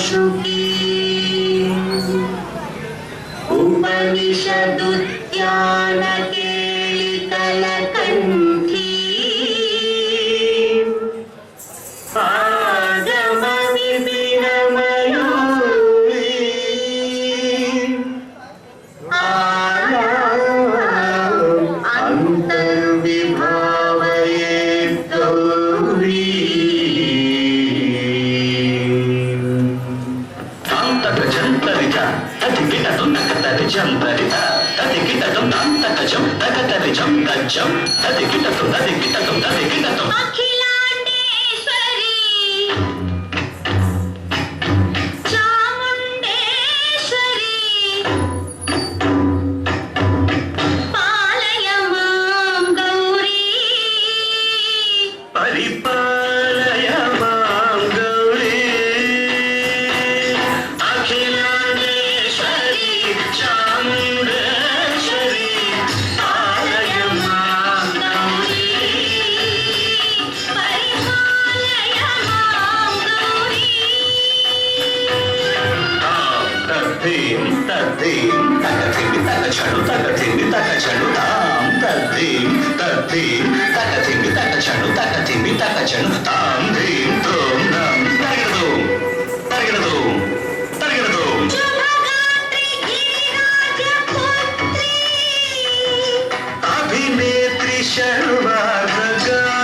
वासुकी उपनिषदुद्यान केलिकलकण्ठी आगम विपिन मयूरी अंतर्विभावये गौरी जंतरिता तति किटतुं नकतरिजं तरिता तति किटतुं नान्तकजं तकतरिजं तज्जं तति किटतुं अखिलांडेश्वरी चामुंडेश्वरी पालय मां गौरी परिपालय मां गौरी अभिनेत्री शर्वार्धगात्री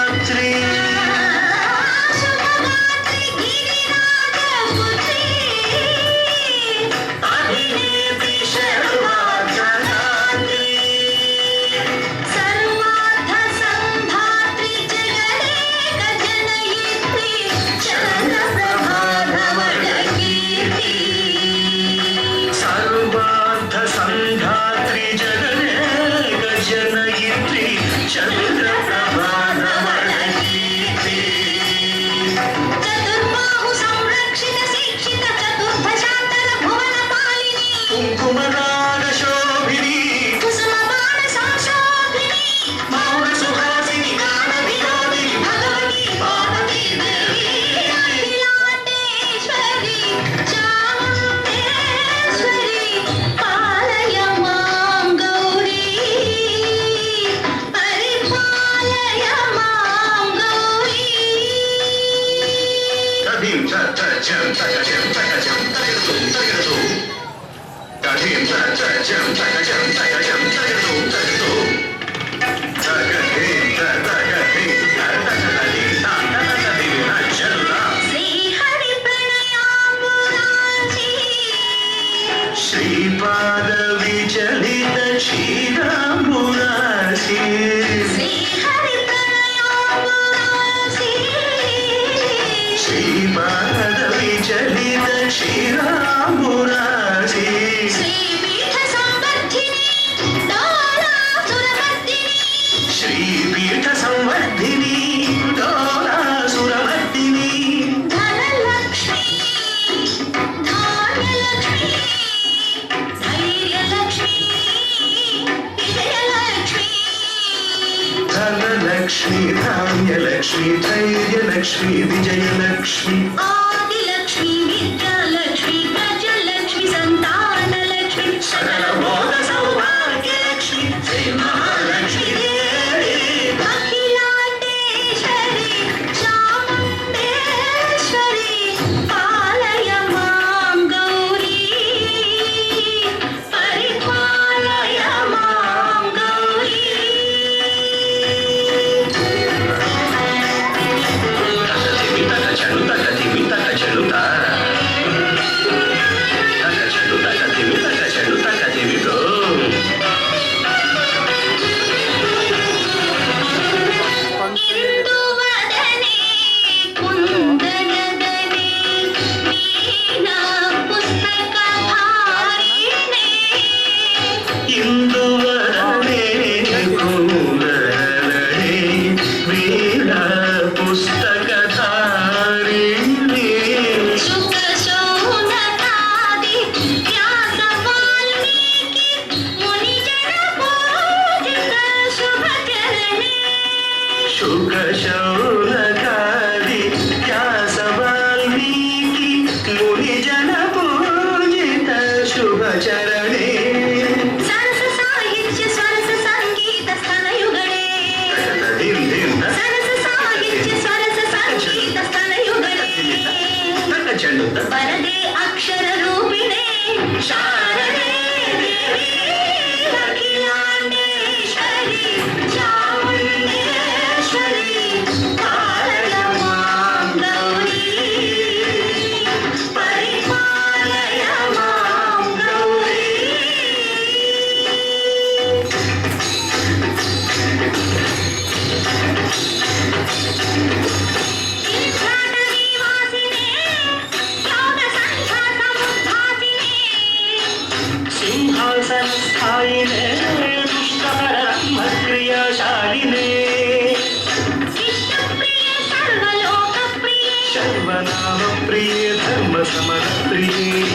श्रीपाद विचलित क्षीराम्बुरासी श्रीपाद विचलित क्षीराम्बुरासी श्रीपीठ संवर्धिनी डोलासुरमर्दिनी धनलक्ष्मी धान्यलक्ष्मी धैर्यलक्ष्मी विजयलक्ष्मी धनलक्ष्मी धान्यलक्ष्मी धैर्यलक्ष्मी विजयलक्ष्मी आदिलक्ष्मी विद्यालक्ष्मी गजलक्ष्मी संतानलक्ष्मी सकलभोग सौभाग्यलक्ष्मी श्री महालक्ष्मी अखिलांडेश्वरी चामुंडेश्वरी पालय मां गौरी परिपालय मां गौरी तकथिमित शुद्ध वरदे अक्षर रूपिणे शारदे देवी अखिलांडेश्वरी चामुंडेश्वरी पालय मां गौरी परिपालय मां गौरी सिंहासनस्थायिने दुष्टपरब्रह्मक्रियाशालिने इष्टप्रिये सर्वलोकप्रिये सर्वनामप्रिये धर्मसमरप्रिये